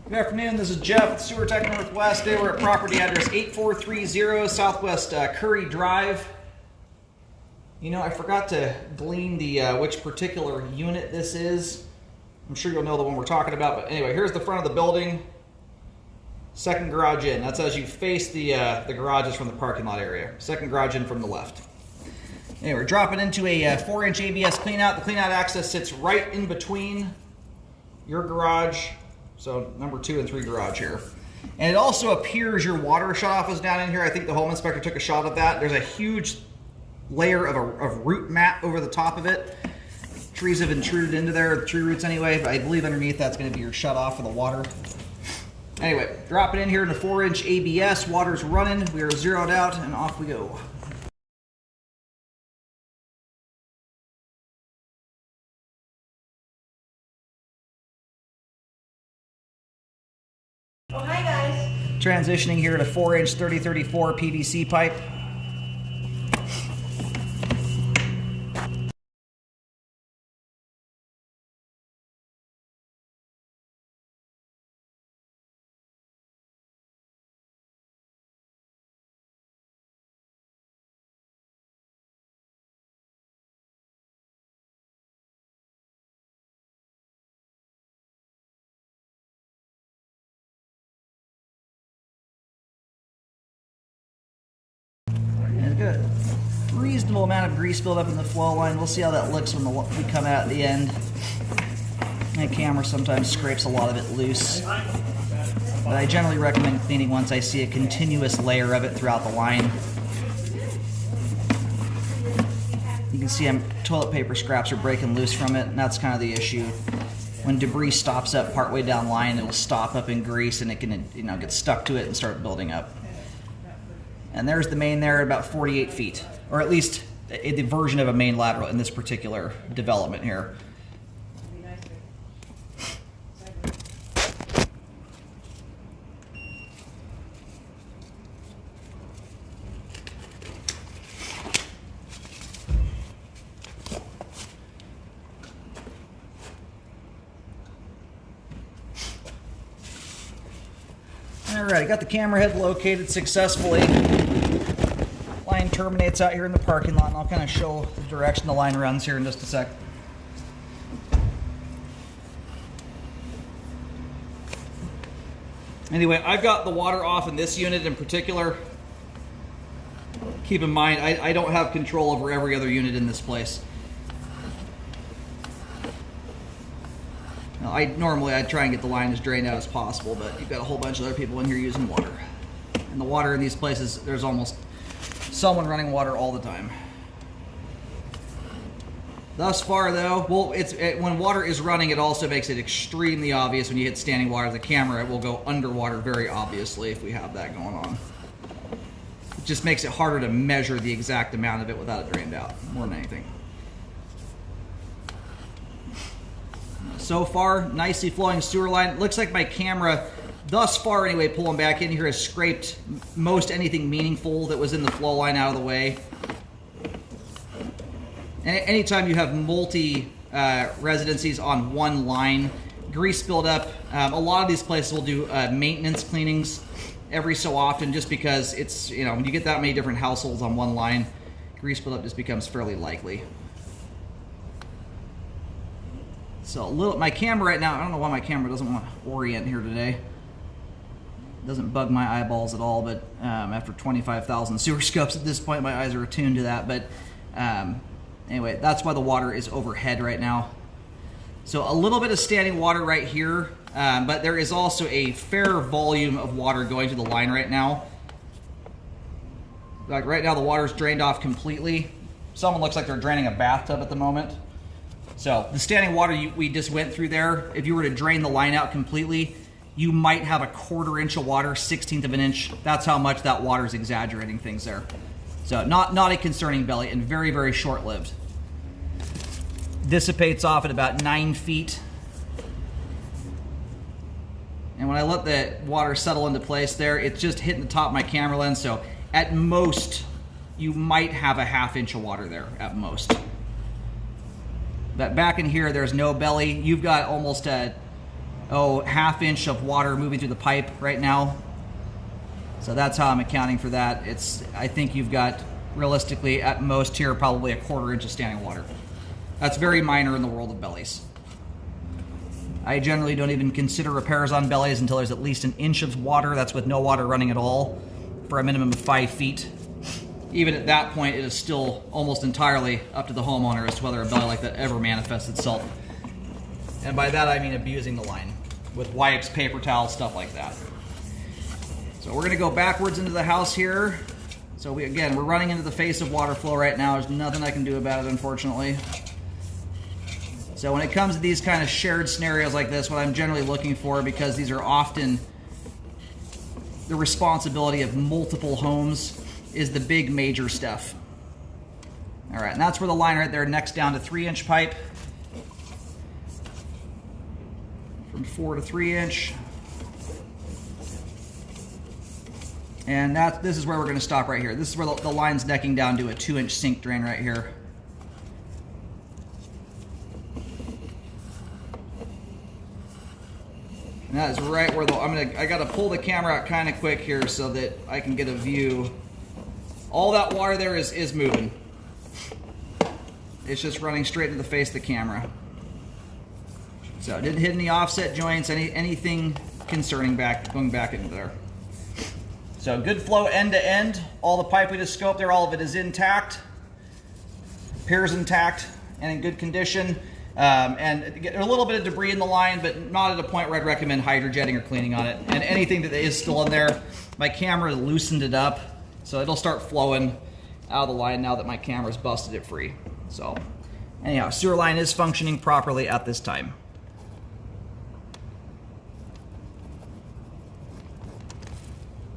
Good afternoon, this is Jeff with Sewer Tech Northwest. Today we're at property address 8430 Southwest Curry Drive. You know, I forgot to glean the which particular unit this is. I'm sure you'll know the one we're talking about, but anyway, here's the front of the building. Second garage in. That's as you face the garages from the parking lot area. Second garage in from the left. Anyway, we're dropping into a 4-inch ABS cleanout. The cleanout access sits right in between your garage. So number 2 and 3 garage here. And it also appears your water shutoff is down in here. I think the home inspector took a shot at that. There's a huge layer of root mat over the top of it. Trees have intruded into there, tree roots anyway, but I believe underneath that's going to be your shutoff for the water. Anyway, drop it in here in the 4-inch ABS. Water's running. We are zeroed out and off we go. Oh, hi guys. Transitioning here to 4-inch 3034 PVC pipe. Good. Reasonable amount of grease buildup in the flow line. We'll see how that looks when we come out at the end. My camera sometimes scrapes a lot of it loose, but I generally recommend cleaning once I see a continuous layer of it throughout the line. You can see toilet paper scraps are breaking loose from it, and that's kind of the issue. When debris stops up partway down the line, it'll stop up in grease and it can, get stuck to it and start building up. And there's the main there at about 48 feet, or at least the version of a main lateral in this particular development here. Alright, got the camera head located successfully. Line terminates out here in the parking lot, and I'll kind of show the direction the line runs here in just a sec. Anyway, I've got the water off in this unit in particular. Keep in mind, I don't have control over every other unit in this place. Now, normally I'd try and get the line as drained out as possible, but you've got a whole bunch of other people in here using water. And the water in these places, there's almost someone running water all the time. Thus far though, well, when water is running, it also makes it extremely obvious when you hit standing water. The camera will go underwater very obviously if we have that going on. It just makes it harder to measure the exact amount of it without it drained out, more than anything. So far, nicely flowing sewer line. Looks like my camera, thus far anyway, pulling back in here, has scraped most anything meaningful that was in the flow line out of the way. And anytime you have multi-residencies on one line, grease buildup, a lot of these places will do maintenance cleanings every so often, just because it's, when you get that many different households on one line, grease buildup just becomes fairly likely. So my camera right now, I don't know why my camera doesn't want to orient here today. It doesn't bug my eyeballs at all, but after 25,000 sewer scopes at this point, my eyes are attuned to that. But anyway, that's why the water is overhead right now. So a little bit of standing water right here, but there is also a fair volume of water going to the line right now. Like right now, the water's drained off completely. Someone looks like they're draining a bathtub at the moment. So the standing water we just went through there, if you were to drain the line out completely, you might have a 1/4 inch of water, 1/16 of an inch. That's how much that water is exaggerating things there. So not a concerning belly, and very, very short-lived. Dissipates off at about 9 feet. And when I let the water settle into place there, it's just hitting the top of my camera lens. So at most, you might have a 1/2 inch of water there, at most. But back in here, there's no belly. You've got almost a half inch of water moving through the pipe right now. So that's how I'm accounting for that. I think you've got, realistically, at most here, probably a quarter inch of standing water. That's very minor in the world of bellies. I generally don't even consider repairs on bellies until there's at least an inch of water. That's with no water running at all for a minimum of 5 feet. Even at that point, it is still almost entirely up to the homeowner as to whether a belly like that ever manifests itself. And by that I mean abusing the line with wipes, paper towels, stuff like that. So we're going to go backwards into the house here. So we're running into the face of water flow right now. There's nothing I can do about it, unfortunately. So when it comes to these kind of shared scenarios like this, what I'm generally looking for, because these are often the responsibility of multiple homes, is the big major stuff. All right, and that's where the line right there necks down to 3-inch pipe. From 4 to 3-inch. And this is where we're going to stop right here. This is where the line's necking down to a 2-inch sink drain right here. And that is right where I got to pull the camera out kind of quick here so that I can get a view. All that water there is moving. It's just running straight into the face of the camera. So it didn't hit any offset joints, anything concerning going back into there. So good flow end to end. All the pipe we just scoped there, all of it is intact. Piers intact and in good condition. And a little bit of debris in the line, but not at a point where I'd recommend hydrojetting or cleaning on it. And anything that is still in there, my camera loosened it up, so it'll start flowing out of the line now that my camera's busted it free. So anyhow, sewer line is functioning properly at this time.